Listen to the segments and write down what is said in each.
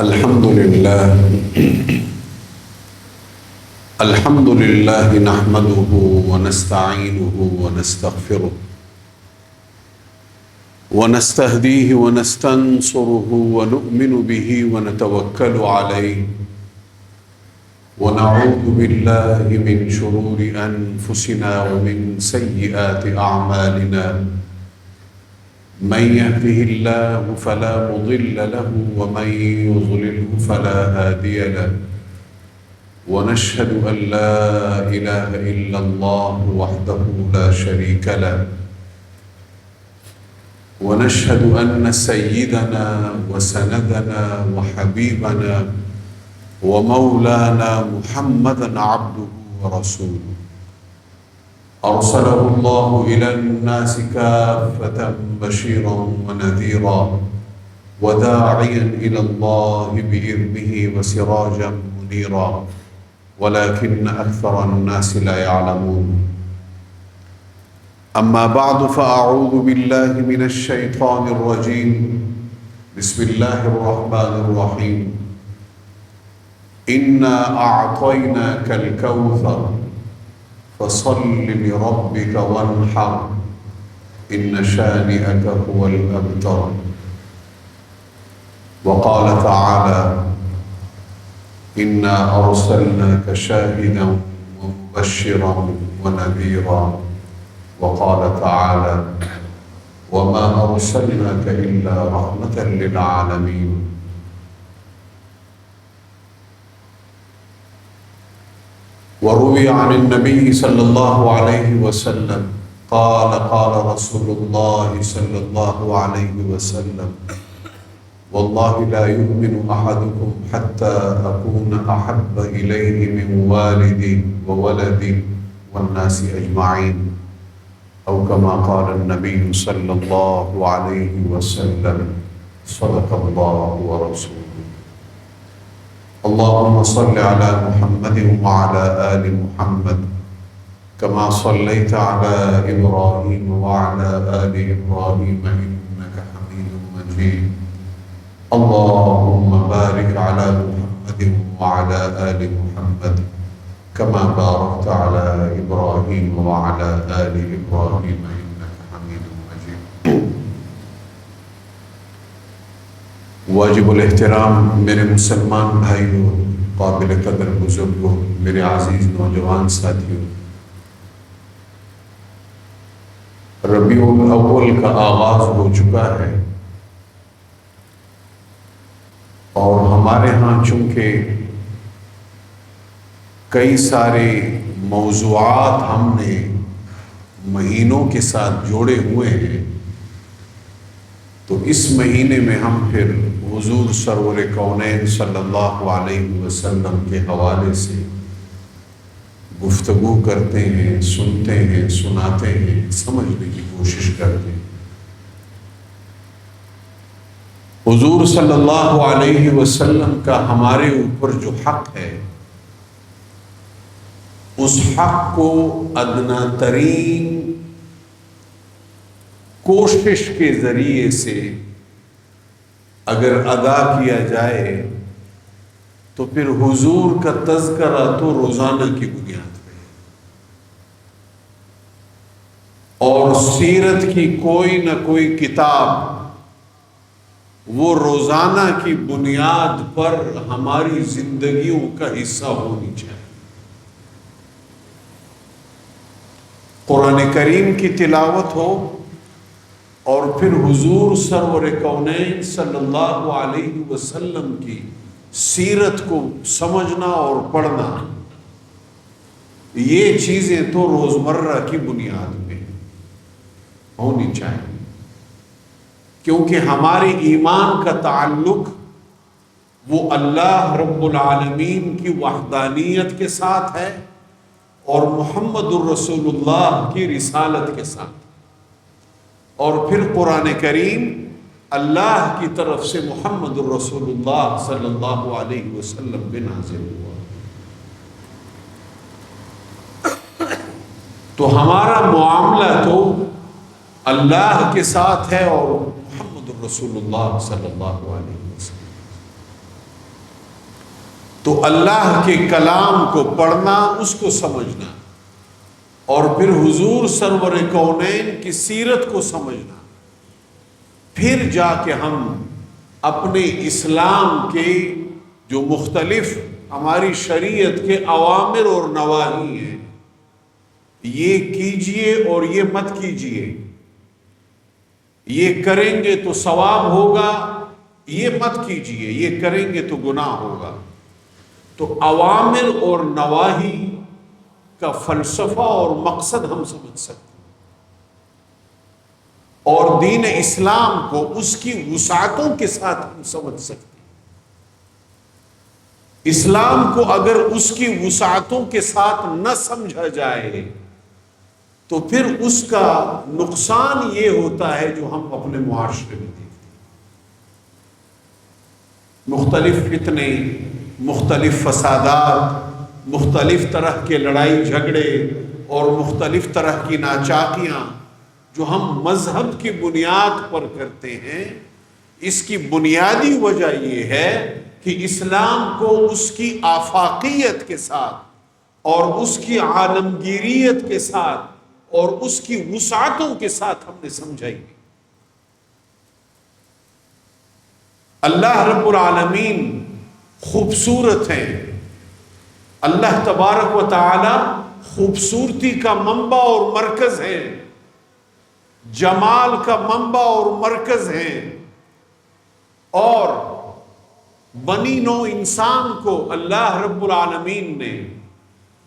الحمد لله نحمده ونستعينه ونستغفره ونستهديه ونستنصره ونؤمن به ونتوكل عليه ونعوذ بالله من شرور أنفسنا ومن سيئات أعمالنا من يهده الله فلا مضل له ومن يضلله فلا هادي له ونشهد أن لا إله إلا الله وحده لا شريك له ونشهد أن سيدنا وسندنا وحبيبنا ومولانا محمدا عبده ورسوله أرسله الله إلى الناس كافة بشيرا ونذيرا وداعيا إلى الله بإذنه وسراجا منيرا ولكن أكثر الناس لا يعلمون. أما بعد فأعوذ بالله من الشيطان الرجيم. بسم الله الرحمن الرحيم. إنا أعطيناك الكوثر فصل لربك وانحر إن شانئك هو الأبتر. وقال تعالى إنا أرسلناك شاهدا ومبشرا ونذيرا. وقال تعالى وما أرسلناك إلا رحمة للعالمين. وروي عن النبي صلى الله عليه وسلم قال رسول الله صلى الله عليه وسلم والله لا يؤمن أحدكم حتى أكون أحب إليه من والدي وولدي والناس أجمعين أو كما قال النبي صلى الله عليه وسلم. صدق الله ورسوله. اللهم صل على محمد وعلى آل محمد كما صليت على إبراهيم وعلى آل إبراهيم إنك حميد مجيد. اللهم بارك على محمد وعلى آل محمد كما باركت على إبراهيم وعلى آل إبراهيم إنك حميد مجيد. واجب الاحترام میرے مسلمان بھائیوں، قابل قدر بزرگوں، میرے عزیز نوجوان ساتھیوں، ربیع الاول کا آغاز ہو چکا ہے اور ہمارے ہاں چونکہ کئی سارے موضوعات ہم نے مہینوں کے ساتھ جوڑے ہوئے ہیں، تو اس مہینے میں ہم پھر حضور سرور کونین صلی اللہ علیہ وسلم کے حوالے سے گفتگو کرتے ہیں، سنتے ہیں، سناتے ہیں، سمجھنے کی کوشش کرتے ہیں۔ حضور صلی اللہ علیہ وسلم کا ہمارے اوپر جو حق ہے، اس حق کو ادنا ترین کوشش کے ذریعے سے اگر ادا کیا جائے تو پھر حضور کا تذکرہ تو روزانہ کی بنیاد پہ، اور سیرت کی کوئی نہ کوئی کتاب وہ روزانہ کی بنیاد پر ہماری زندگیوں کا حصہ ہونی چاہیے۔ قرآن کریم کی تلاوت ہو اور پھر حضور سرور کونین صلی اللہ علیہ وسلم کی سیرت کو سمجھنا اور پڑھنا، یہ چیزیں تو روزمرہ کی بنیاد پہ ہونی چاہیے، کیونکہ ہمارے ایمان کا تعلق وہ اللہ رب العالمین کی وحدانیت کے ساتھ ہے اور محمد الرسول اللہ کی رسالت کے ساتھ، اور پھر قرآن کریم اللہ کی طرف سے محمد الرسول اللہ صلی اللہ علیہ وسلم پہ نازل ہوا۔ تو ہمارا معاملہ تو اللہ کے ساتھ ہے اور محمد الرسول اللہ صلی اللہ علیہ وسلم۔ تو اللہ کے کلام کو پڑھنا، اس کو سمجھنا، اور پھر حضور سرور کونین کی سیرت کو سمجھنا، پھر جا کے ہم اپنے اسلام کے جو مختلف ہماری شریعت کے اوامر اور نواہی ہیں، یہ کیجئے اور یہ مت کیجئے، یہ کریں گے تو ثواب ہوگا، یہ مت کیجئے، یہ کریں گے تو گناہ ہوگا، تو اوامر اور نواہی کا فلسفہ اور مقصد ہم سمجھ سکتے ہیں، اور دین اسلام کو اس کی وسعتوں کے ساتھ ہم سمجھ سکتے ہیں۔ اسلام کو اگر اس کی وسعتوں کے ساتھ نہ سمجھا جائے تو پھر اس کا نقصان یہ ہوتا ہے جو ہم اپنے معاشرے میں دیکھتے ہیں، مختلف فتنے، مختلف فسادات، مختلف طرح کے لڑائی جھگڑے اور مختلف طرح کی ناچاکیاں جو ہم مذہب کی بنیاد پر کرتے ہیں، اس کی بنیادی وجہ یہ ہے کہ اسلام کو اس کی آفاقیت کے ساتھ اور اس کی عالمگیریت کے ساتھ اور اس کی وسعتوں کے ساتھ ہم نے سمجھائی گئی۔ اللہ رب العالمین خوبصورت ہیں، اللہ تبارک و تعالی خوبصورتی کا منبع اور مرکز ہے، جمال کا منبع اور مرکز ہے، اور بنی نو انسان کو اللہ رب العالمین نے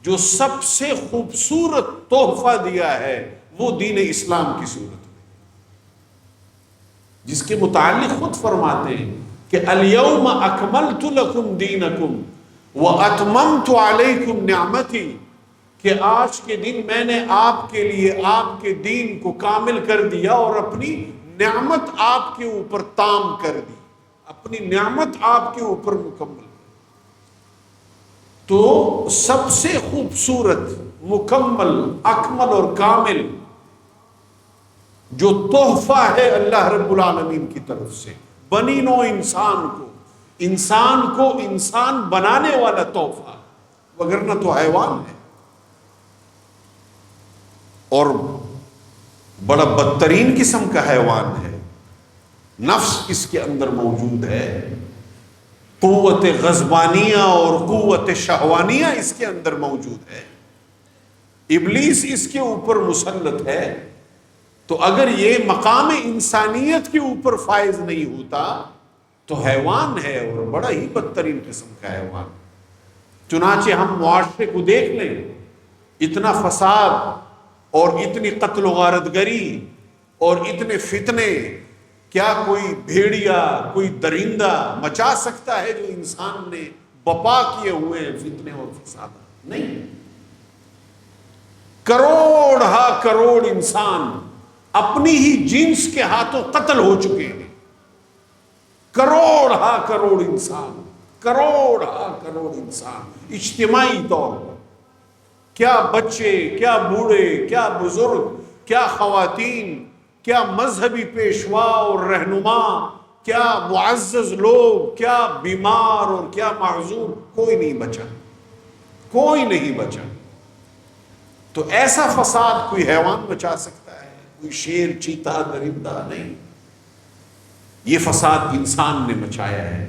جو سب سے خوبصورت تحفہ دیا ہے وہ دین اسلام کی صورت میں، جس کے متعلق خود فرماتے ہیں کہ الیوم اکملت لکم دینکم واتممت علیکم نعمتی، کہ آج کے دن میں نے آپ کے لیے آپ کے دین کو کامل کر دیا اور اپنی نعمت آپ کے اوپر تام کر دی، اپنی نعمت آپ کے اوپر مکمل۔ تو سب سے خوبصورت، مکمل، اکمل اور کامل جو تحفہ ہے اللہ رب العالمین کی طرف سے بنی نو انسان کو انسان بنانے والا تحفہ، وگرنہ تو حیوان ہے، اور بڑا بدترین قسم کا حیوان ہے، نفس اس کے اندر موجود ہے، قوت غضبانیہ اور قوت شہوانیہ اس کے اندر موجود ہے، ابلیس اس کے اوپر مسلط ہے۔ تو اگر یہ مقام انسانیت کے اوپر فائز نہیں ہوتا تو حیوان ہے، اور بڑا ہی بدترین قسم کا حیوان۔ چنانچہ ہم معاشرے کو دیکھ لیں، اتنا فساد اور اتنی قتل و غارت گری اور اتنے فتنے، کیا کوئی بھیڑیا، کوئی درندہ مچا سکتا ہے جو انسان نے بپا کیے ہوئے ہیں فتنے اور فساد؟ نہیں۔ کروڑ ہا کروڑ انسان اپنی ہی جنس کے ہاتھوں قتل ہو چکے ہیں، کروڑ ہا کروڑ انسان، کروڑ ہا کروڑ انسان اجتماعی طور پر، کیا بچے، کیا بوڑھے، کیا بزرگ، کیا خواتین، کیا مذہبی پیشوا اور رہنما، کیا معزز لوگ، کیا بیمار اور کیا معذور، کوئی نہیں بچا، کوئی نہیں بچا۔ تو ایسا فساد کوئی حیوان بچا سکتا ہے؟ کوئی شیر، چیتا، درندہ نہیں، یہ فساد انسان نے مچایا ہے۔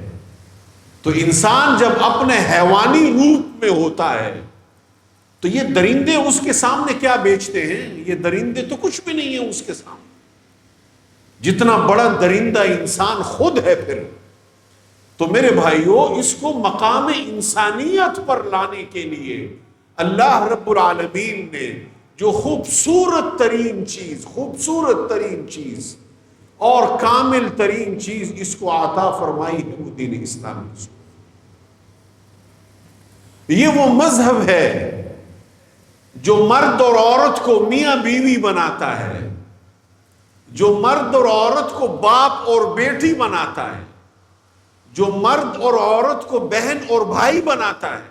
تو انسان جب اپنے حیوانی روپ میں ہوتا ہے تو یہ درندے اس کے سامنے کیا بیچتے ہیں؟ یہ درندے تو کچھ بھی نہیں ہیں اس کے سامنے، جتنا بڑا درندہ انسان خود ہے۔ پھر تو میرے بھائیوں، اس کو مقام انسانیت پر لانے کے لیے اللہ رب العالمین نے جو خوبصورت ترین چیز اور کامل ترین چیز اس کو عطا فرمائی ہے، وہ دین اسلام کی۔ یہ وہ مذہب ہے جو مرد اور عورت کو میاں بیوی بناتا ہے، جو مرد اور عورت کو باپ اور بیٹی بناتا ہے، جو مرد اور عورت کو بہن اور بھائی بناتا ہے۔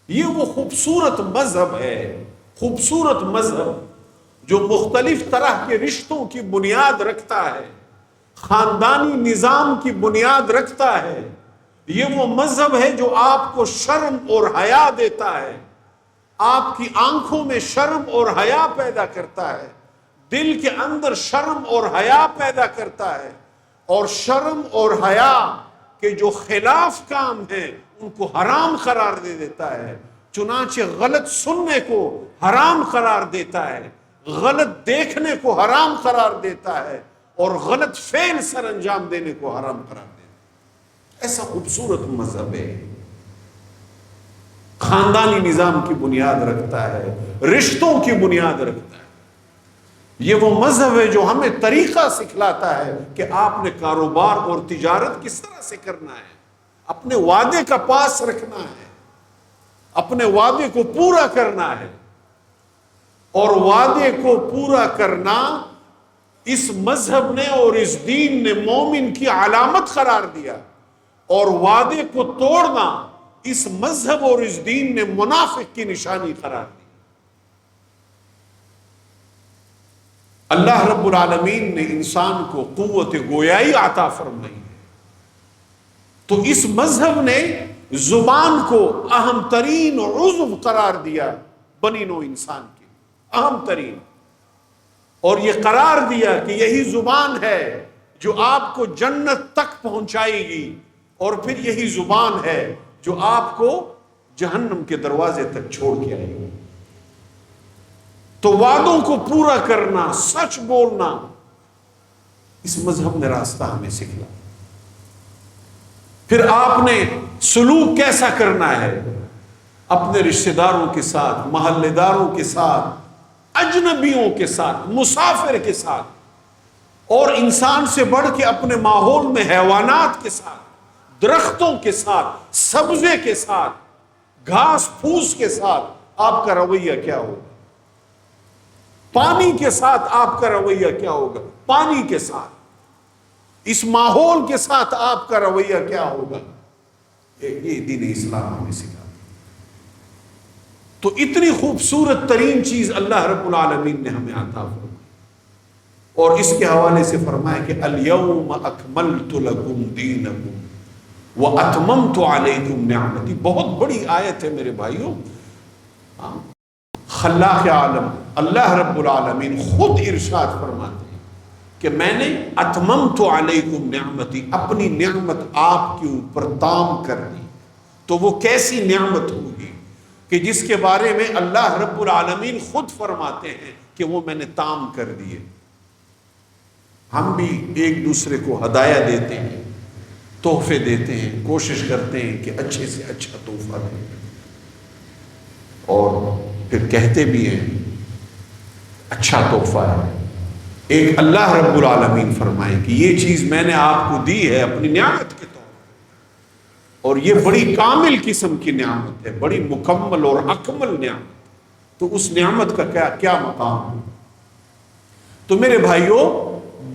یہ وہ خوبصورت مذہب ہے، خوبصورت مذہب جو مختلف طرح کے رشتوں کی بنیاد رکھتا ہے، خاندانی نظام کی بنیاد رکھتا ہے، یہ وہ مذہب ہے جو آپ کو شرم اور حیا دیتا ہے، آپ کی آنکھوں میں شرم اور حیا پیدا کرتا ہے، دل کے اندر شرم اور حیا پیدا کرتا ہے، اور شرم اور حیا کے جو خلاف کام ہیں ان کو حرام قرار دے دیتا ہے۔ چنانچہ غلط سننے کو حرام قرار دیتا ہے، غلط دیکھنے کو حرام قرار دیتا ہے، اور غلط فعل سر انجام دینے کو حرام قرار دیتا ہے۔ ایسا خوبصورت مذہب ہے، خاندانی نظام کی بنیاد رکھتا ہے، رشتوں کی بنیاد رکھتا ہے۔ یہ وہ مذہب ہے جو ہمیں طریقہ سکھلاتا ہے کہ آپ نے کاروبار اور تجارت کس طرح سے کرنا ہے، اپنے وعدے کا پاس رکھنا ہے، اپنے وعدے کو پورا کرنا ہے، اور وعدے کو پورا کرنا اس مذہب نے اور اس دین نے مومن کی علامت قرار دیا، اور وعدے کو توڑنا اس مذہب اور اس دین نے منافق کی نشانی قرار دی۔ اللہ رب العالمین نے انسان کو قوت گویائی عطا فرمائی ہے، تو اس مذہب نے زبان کو اہم ترین عضو قرار دیا بنی نوع انسان کے، اہم ترین، اور یہ قرار دیا کہ یہی زبان ہے جو آپ کو جنت تک پہنچائے گی، اور پھر یہی زبان ہے جو آپ کو جہنم کے دروازے تک چھوڑ کے آئے گی۔ تو وعدوں کو پورا کرنا، سچ بولنا، اس مذہب نے راستہ ہمیں سکھلا۔ پھر آپ نے سلوک کیسا کرنا ہے اپنے رشتہ داروں کے ساتھ، محلے داروں کے ساتھ، اجنبیوں کے ساتھ، مسافر کے ساتھ، اور انسان سے بڑھ کے اپنے ماحول میں حیوانات کے ساتھ، درختوں کے ساتھ، سبزے کے ساتھ، گھاس پھوس کے ساتھ آپ کا رویہ کیا ہوگا؟ پانی کے ساتھ آپ کا رویہ کیا ہوگا؟ پانی کے ساتھ، اس ماحول کے ساتھ آپ کا رویہ کیا ہوگا؟ یہ دین اسلام ہمیں سکھاتا ہے۔ تو اتنی خوبصورت ترین چیز اللہ رب العالمین نے ہمیں عطا فرمائی، اور اس کے حوالے سے فرمایا کہ الیوم اکملت لکم دینکم واتممت علیکم نعمتی۔ بہت بڑی آیت ہے میرے بھائیوں۔ خلاق عالم اللہ رب العالمین خود ارشاد فرماتے ہیں کہ میں نے اتممت علیکم نعمتی، اپنی نعمت آپ کے اوپر تام کر دی۔ تو وہ کیسی نعمت ہوگی کہ جس کے بارے میں اللہ رب العالمین خود فرماتے ہیں کہ وہ میں نے تام کر دیے۔ ہم بھی ایک دوسرے کو ہدایہ دیتے ہیں، تحفے دیتے ہیں، کوشش کرتے ہیں کہ اچھے سے اچھا تحفہ دیں، اور پھر کہتے بھی ہیں اچھا تحفہ ہے۔ ایک اللہ رب العالمین فرمائے کہ یہ چیز میں نے آپ کو دی ہے اپنی نعمت کے طور پر، اور یہ بڑی کامل قسم کی نعمت ہے، بڑی مکمل اور اکمل نعمت۔ تو اس نعمت کا کیا مقام ہے؟ تو میرے بھائیوں،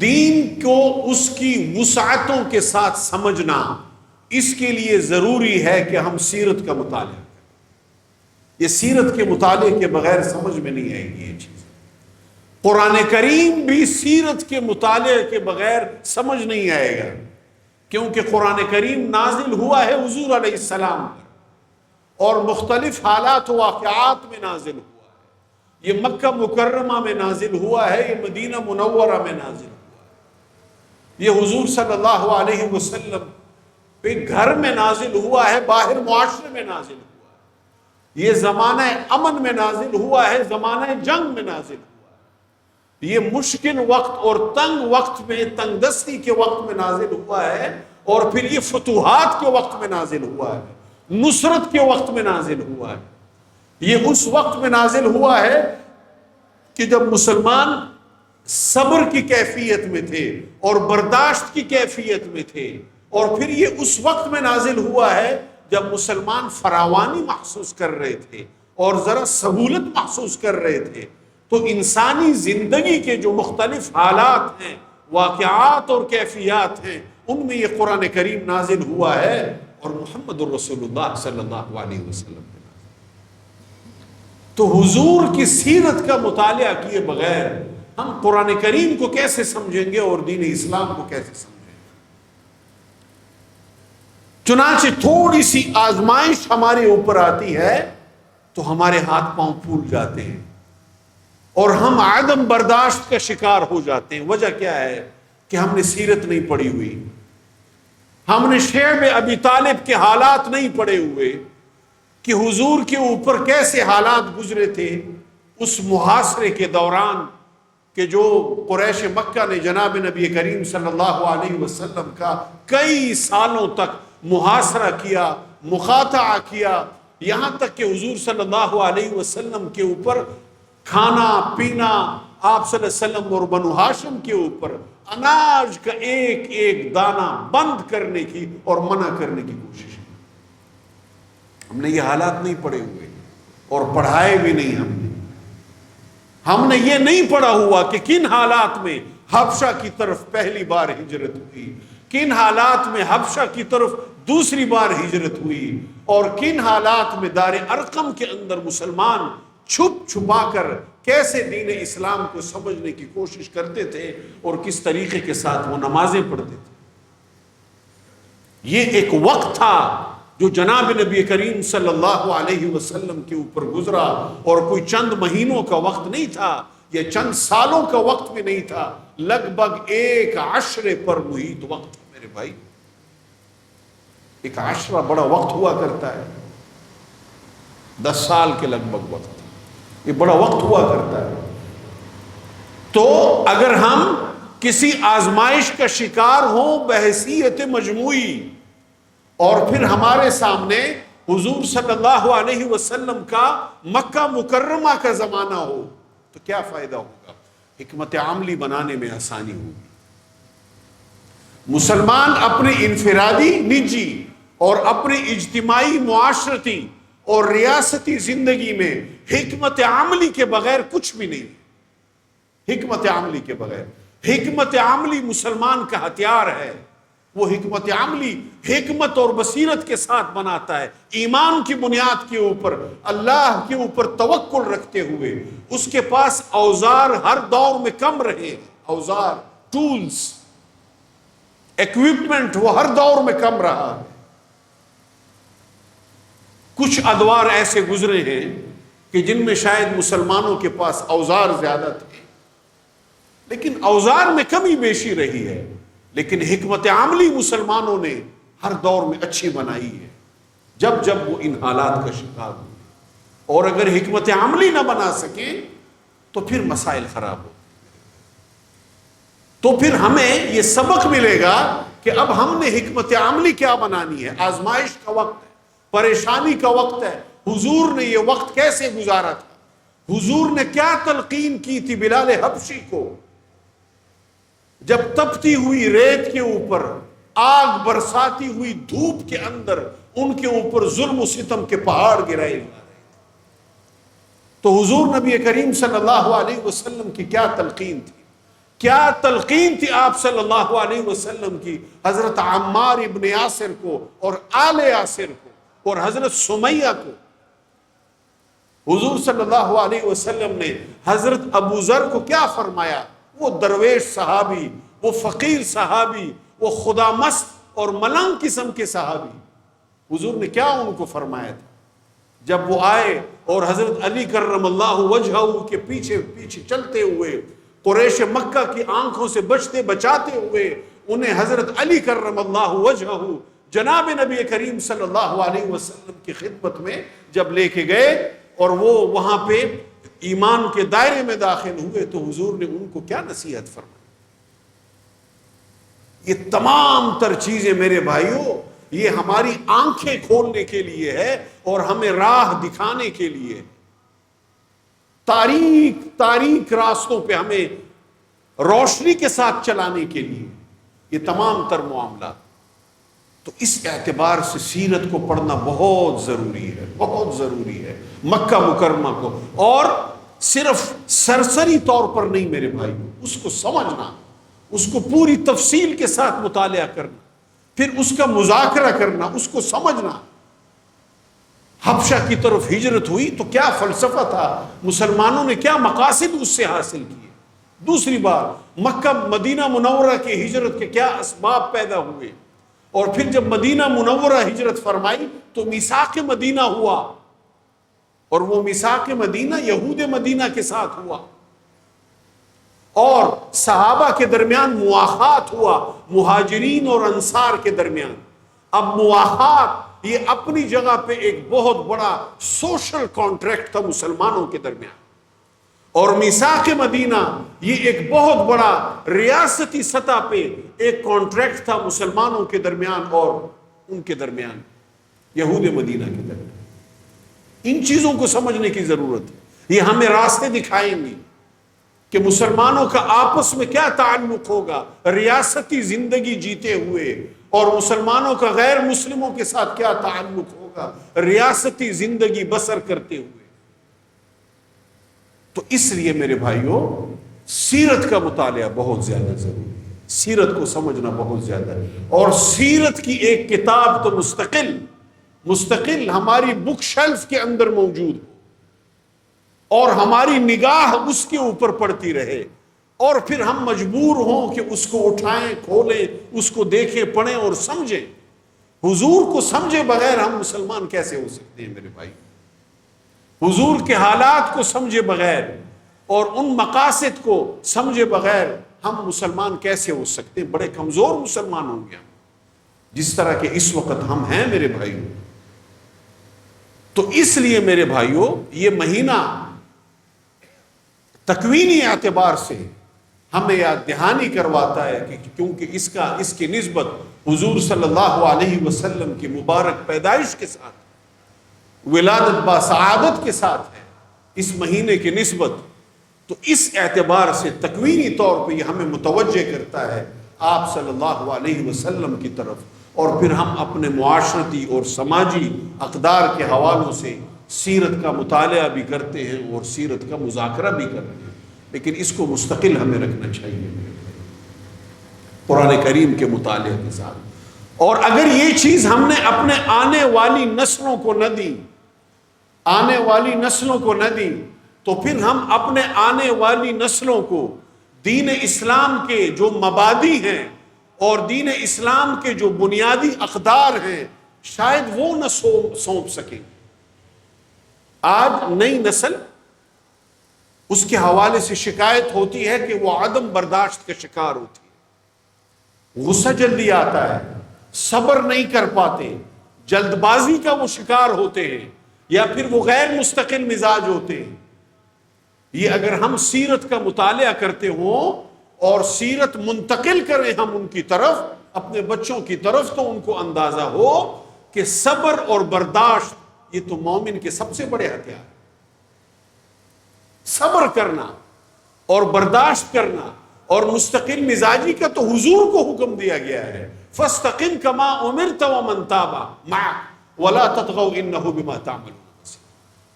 دین کو اس کی وسعتوں کے ساتھ سمجھنا، اس کے لیے ضروری ہے کہ ہم سیرت کا مطالعہ کریں۔ یہ سیرت کے مطالعے کے بغیر سمجھ میں نہیں آئے گی یہ چیز۔ قرآن کریم بھی سیرت کے مطالعے کے بغیر سمجھ نہیں آئے گا، کیونکہ قرآن کریم نازل ہوا ہے حضور علیہ السلام پر، اور مختلف حالات و واقعات میں نازل ہوا ہے۔ یہ مکہ مکرمہ میں نازل ہوا ہے، یہ مدینہ منورہ میں نازل ہوا ہے، یہ حضور صلی اللہ علیہ وسلم پہ گھر میں نازل ہوا ہے، باہر معاشرے میں نازل ہوا ہے، یہ زمانہ امن میں نازل ہوا ہے، زمانہ جنگ میں نازل ہوا ہے، یہ مشکل وقت اور تنگ وقت میں، تنگ دستی کے وقت میں نازل ہوا ہے، اور پھر یہ فتوحات کے وقت میں نازل ہوا ہے، نصرت کے وقت میں نازل ہوا ہے۔ یہ اس وقت میں نازل ہوا ہے کہ جب مسلمان صبر کی کیفیت میں تھے اور برداشت کی کیفیت میں تھے، اور پھر یہ اس وقت میں نازل ہوا ہے جب مسلمان فراوانی محسوس کر رہے تھے اور ذرا سہولت محسوس کر رہے تھے۔ تو انسانی زندگی کے جو مختلف حالات ہیں، واقعات اور کیفیات ہیں، ان میں یہ قرآن کریم نازل ہوا ہے، اور محمد الرسول اللہ صلی اللہ علیہ وسلم پہ نازل۔ تو حضور کی سیرت کا مطالعہ کیے بغیر ہم قرآن کریم کو کیسے سمجھیں گے اور دین اسلام کو کیسے سمجھیں گے؟ چنانچہ تھوڑی سی آزمائش ہمارے اوپر آتی ہے تو ہمارے ہاتھ پاؤں پھول جاتے ہیں اور ہم عدم برداشت کا شکار ہو جاتے ہیں۔ وجہ کیا ہے کہ ہم نے سیرت نہیں پڑھی ہوئی، ہم نے شعب ابی طالب کے حالات نہیں پڑھے ہوئے کہ حضور کے اوپر کیسے حالات گزرے تھے اس محاصرے کے دوران، کہ جو قریش مکہ نے جناب نبی کریم صلی اللہ علیہ وسلم کا کئی سالوں تک محاصرہ کیا، مقاطعہ کیا، یہاں تک کہ حضور صلی اللہ علیہ وسلم کے اوپر کھانا پینا، آپ صلی اللہ علیہ وسلم اور بنو ہاشم کے اوپر اناج کا ایک ایک دانہ بند کرنے کی اور منع کرنے کی کوشش کی۔ ہم نے یہ حالات نہیں پڑھے ہوئے اور پڑھائے بھی نہیں، ہم نے یہ نہیں پڑھا ہوا کہ کن حالات میں حبشہ کی طرف پہلی بار ہجرت ہوئی، کن حالات میں حبشہ کی طرف دوسری بار ہجرت ہوئی، اور کن حالات میں دار ارقم کے اندر مسلمان چھپ چھپا کر کیسے دین اسلام کو سمجھنے کی کوشش کرتے تھے اور کس طریقے کے ساتھ وہ نمازیں پڑھتے تھے۔ یہ ایک وقت تھا جو جناب نبی کریم صلی اللہ علیہ وسلم کے اوپر گزرا، اور کوئی چند مہینوں کا وقت نہیں تھا یا چند سالوں کا وقت بھی نہیں تھا، لگ بھگ ایک عشرے پر محیط وقت تھا میرے بھائی۔ ایک عشرہ بڑا وقت ہوا کرتا ہے، 10 سال کے لگ بھگ وقت، یہ بڑا وقت ہوا کرتا ہے۔ تو اگر ہم کسی آزمائش کا شکار ہوں بحیثیت مجموعی، اور پھر ہمارے سامنے حضور صلی اللہ علیہ وسلم کا مکہ مکرمہ کا زمانہ ہو، تو کیا فائدہ ہوگا؟ حکمت عملی بنانے میں آسانی ہوگی۔ مسلمان اپنی انفرادی، نجی اور اپنی اجتماعی، معاشرتی اور ریاستی زندگی میں حکمت عملی کے بغیر کچھ بھی نہیں۔ حکمت عملی کے بغیر، حکمت عملی مسلمان کا ہتھیار ہے۔ وہ حکمت عملی حکمت اور بصیرت کے ساتھ بناتا ہے، ایمان کی بنیاد کے اوپر، اللہ کے اوپر توکل رکھتے ہوئے۔ اس کے پاس اوزار ہر دور میں کم رہے، اوزار، ٹولز، ایکوپمنٹ وہ ہر دور میں کم رہا ہے۔ کچھ ادوار ایسے گزرے ہیں کہ جن میں شاید مسلمانوں کے پاس اوزار زیادہ تھے، لیکن اوزار میں کمی بیشی رہی ہے، لیکن حکمت عملی مسلمانوں نے ہر دور میں اچھی بنائی ہے جب جب وہ ان حالات کا شکار ہوئے۔ اور اگر حکمت عملی نہ بنا سکیں تو پھر مسائل خراب ہو، تو پھر ہمیں یہ سبق ملے گا کہ اب ہم نے حکمت عملی کیا بنانی ہے۔ آزمائش کا وقت ہے، پریشانی کا وقت ہے۔ حضور نے یہ وقت کیسے گزارا تھا؟ حضور نے کیا تلقین کی تھی بلال حبشی کو جب تپتی ہوئی ریت کے اوپر، آگ برساتی ہوئی دھوپ کے اندر ان کے اوپر ظلم و ستم کے پہاڑ گرائے جا رہے تھے؟ تو حضور نبی کریم صلی اللہ علیہ وسلم کی کیا تلقین تھی؟ کیا تلقین تھی آپ صلی اللہ علیہ وسلم کی حضرت عمار ابن یاسر کو اور آل یاسر کو اور حضرت سمیہ کو؟ حضور صلی اللہ علیہ وسلم نے حضرت ابو ذر کو کیا فرمایا؟ وہ درویش صحابی، وہ فقیر صحابی، وہ خدا مست اور ملنگ قسم کے صحابی، حضور نے کیا ان کو فرمایا تھا؟ جب وہ آئے اور حضرت علی کرم اللہ وجہہ کے پیچھے پیچھے چلتے ہوئے، قریش مکہ کی آنکھوں سے بچتے بچاتے ہوئے، انہیں حضرت علی کرم اللہ وجہہ جناب نبی کریم صلی اللہ علیہ وسلم کی خدمت میں جب لے کے گئے اور وہ وہاں پہ ایمان کے دائرے میں داخل ہوئے، تو حضور نے ان کو کیا نصیحت فرمائی؟ یہ تمام تر چیزیں میرے بھائیوں، یہ ہماری آنکھیں کھولنے کے لیے ہے اور ہمیں راہ دکھانے کے لیے، تاریک تاریک راستوں پہ ہمیں روشنی کے ساتھ چلانے کے لیے یہ تمام تر معاملات۔ تو اس اعتبار سے سیرت کو پڑھنا بہت ضروری ہے، بہت ضروری ہے مکہ مکرمہ کو، اور صرف سرسری طور پر نہیں میرے بھائی، اس کو سمجھنا، اس کو پوری تفصیل کے ساتھ مطالعہ کرنا، پھر اس کا مذاکرہ کرنا، اس کو سمجھنا۔ حبشہ کی طرف ہجرت ہوئی تو کیا فلسفہ تھا، مسلمانوں نے کیا مقاصد اس سے حاصل کیے؟ دوسری بار مکہ مدینہ منورہ کی ہجرت کے کیا اسباب پیدا ہوئے؟ اور پھر جب مدینہ منورہ ہجرت فرمائی تو میثاق مدینہ ہوا، اور وہ میثاق مدینہ یہود مدینہ کے ساتھ ہوا، اور صحابہ کے درمیان مواخات ہوا، مہاجرین اور انصار کے درمیان۔ اب مواخات یہ اپنی جگہ پہ ایک بہت بڑا سوشل کانٹریکٹ تھا مسلمانوں کے درمیان، اور میثاق مدینہ یہ ایک بہت بڑا ریاستی سطح پہ ایک کانٹریکٹ تھا مسلمانوں کے درمیان اور ان کے درمیان، یہود مدینہ کے درمیان۔ ان چیزوں کو سمجھنے کی ضرورت ہے، یہ ہمیں راستے دکھائیں گی کہ مسلمانوں کا آپس میں کیا تعلق ہوگا ریاستی زندگی جیتے ہوئے، اور مسلمانوں کا غیر مسلموں کے ساتھ کیا تعلق ہوگا ریاستی زندگی بسر کرتے ہوئے۔ تو اس لیے میرے بھائیوں سیرت کا مطالعہ بہت زیادہ ضروری ہے، سیرت کو سمجھنا بہت زیادہ ہے، اور سیرت کی ایک کتاب تو مستقل ہماری بک شیلف کے اندر موجود ہو، اور ہماری نگاہ اس کے اوپر پڑتی رہے، اور پھر ہم مجبور ہوں کہ اس کو اٹھائیں، کھولیں، اس کو دیکھیں، پڑھیں اور سمجھیں۔ حضور کو سمجھے بغیر ہم مسلمان کیسے ہو سکتے ہیں میرے بھائی؟ حضور کے حالات کو سمجھے بغیر اور ان مقاصد کو سمجھے بغیر ہم مسلمان کیسے ہو سکتے ہیں؟ بڑے کمزور مسلمان ہوں گے ہم، جس طرح کہ اس وقت ہم ہیں میرے بھائیوں۔ تو اس لیے میرے بھائیوں یہ مہینہ تکوینی اعتبار سے ہمیں یاد دہانی کرواتا ہے کہ کیونکہ اس کی نسبت حضور صلی اللہ علیہ وسلم کی مبارک پیدائش کے ساتھ، ولادت با سعادت کے ساتھ ہے اس مہینے کی نسبت، تو اس اعتبار سے تکوینی طور پہ یہ ہمیں متوجہ کرتا ہے آپ صلی اللہ علیہ وسلم کی طرف، اور پھر ہم اپنے معاشرتی اور سماجی اقدار کے حوالوں سے سیرت کا مطالعہ بھی کرتے ہیں اور سیرت کا مذاکرہ بھی کرتے ہیں، لیکن اس کو مستقل ہمیں رکھنا چاہیے قرآن کریم کے مطالعے کے ساتھ۔ اور اگر یہ چیز ہم نے اپنے آنے والی نسلوں کو نہ دی تو پھر ہم اپنے آنے والی نسلوں کو دین اسلام کے جو مبادی ہیں اور دین اسلام کے جو بنیادی اقدار ہیں شاید وہ نہ سونپ سکیں۔ آج نئی نسل اس کے حوالے سے شکایت ہوتی ہے کہ وہ عدم برداشت کا شکار ہوتی ہے، غصہ جلدی آتا ہے، صبر نہیں کر پاتے، جلد بازی کا وہ شکار ہوتے ہیں، یا پھر وہ غیر مستقل مزاج ہوتے ہیں۔ یہ اگر ہم سیرت کا مطالعہ کرتے ہوں اور سیرت منتقل کریں ہم ان کی طرف، اپنے بچوں کی طرف، تو ان کو اندازہ ہو کہ صبر اور برداشت یہ تو مومن کے سب سے بڑے ہتھیار ہیں۔ صبر کرنا اور برداشت کرنا اور مستقل مزاجی کا تو حضور کو حکم دیا گیا ہے، فاستقم کما امرت ومن تاب معک ولا تطغوا انہ بما تعملون بصیر۔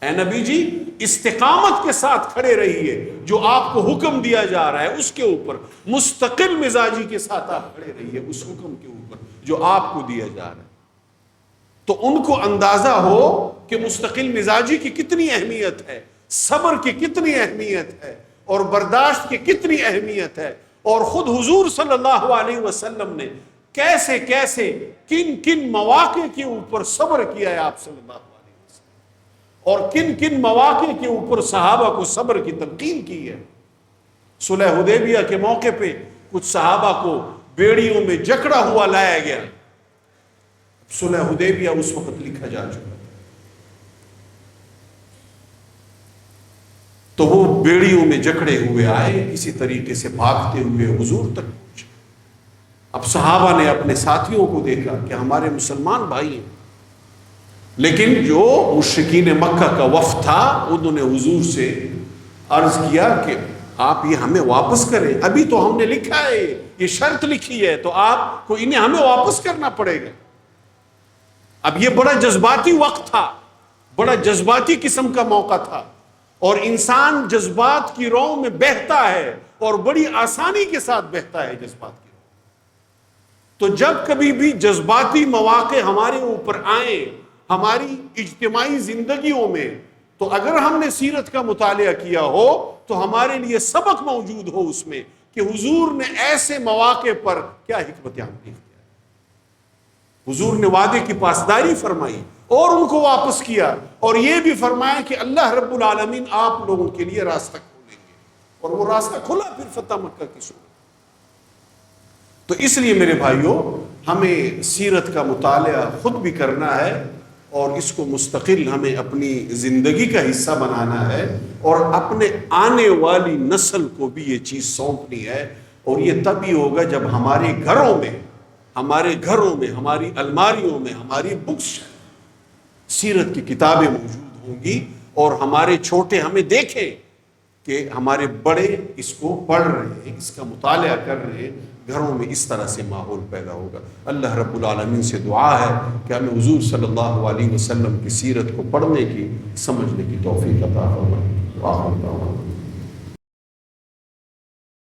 اے نبی جی استقامت کے ساتھ کھڑے رہیے، جو آپ کو حکم دیا جا رہا ہے اس کے اوپر مستقل مزاجی کے ساتھ آپ کھڑے رہیے اس حکم کے اوپر جو آپ کو دیا جا رہا ہے۔ تو ان کو اندازہ ہو کہ مستقل مزاجی کی کتنی اہمیت ہے، صبر کی کتنی اہمیت ہے، اور برداشت کی کتنی اہمیت ہے، اور خود حضور صلی اللہ علیہ وسلم نے کیسے کیسے کن کن مواقع کے اوپر صبر کیا ہے آپ صلی اللہ علیہ وسلم، اور کن کن مواقع کے اوپر صحابہ کو صبر کی تلقین کی ہے۔ صلح حدیبیہ کے موقع پہ کچھ صحابہ کو بیڑیوں میں جکڑا ہوا لایا گیا، صلح حدیبیہ اس وقت لکھا جا چکا تھا، تو وہ بیڑیوں میں جکڑے ہوئے آئے، کسی طریقے سے بھاگتے ہوئے حضور تک پہنچے۔ اب صحابہ نے اپنے ساتھیوں کو دیکھا کہ ہمارے مسلمان بھائی ہیں، لیکن جو مشرکین مکہ کا وفد تھا انہوں نے حضور سے عرض کیا کہ آپ یہ ہمیں واپس کریں، ابھی تو ہم نے لکھا ہے، یہ شرط لکھی ہے، تو آپ کو انہیں ہمیں واپس کرنا پڑے گا۔ اب یہ بڑا جذباتی وقت تھا، بڑا جذباتی قسم کا موقع تھا، اور انسان جذبات کی رو میں بہتا ہے اور بڑی آسانی کے ساتھ بہتا ہے جذبات کی رو۔ تو جب کبھی بھی جذباتی مواقع ہمارے اوپر آئیں ہماری اجتماعی زندگیوں میں، تو اگر ہم نے سیرت کا مطالعہ کیا ہو تو ہمارے لیے سبق موجود ہو اس میں کہ حضور نے ایسے مواقع پر کیا حکمت عملی کیا۔ حضور نے وعدے کی پاسداری فرمائی اور ان کو واپس کیا، اور یہ بھی فرمایا کہ اللہ رب العالمین آپ لوگوں کے لیے راستہ کھولیں گے، اور وہ راستہ کھلا پھر فتح مکہ کی صورت۔ تو اس لیے میرے بھائیوں، ہمیں سیرت کا مطالعہ خود بھی کرنا ہے، اور اس کو مستقل ہمیں اپنی زندگی کا حصہ بنانا ہے، اور اپنے آنے والی نسل کو بھی یہ چیز سونپنی ہے۔ اور یہ تب ہی ہوگا جب ہمارے گھروں میں، ہماری الماریوں میں، ہماری بکس سیرت کی کتابیں موجود ہوں گی، اور ہمارے چھوٹے ہمیں دیکھیں کہ ہمارے بڑے اس کو پڑھ رہے ہیں، اس کا مطالعہ کر رہے ہیں، گھروں میں اس طرح سے ماحول پیدا ہوگا۔ اللہ رب العالمین سے دعا ہے کہ ہمیں حضور صلی اللہ علیہ وسلم کی سیرت کو پڑھنے کی، سمجھنے کی توفیق عطا فرمائے۔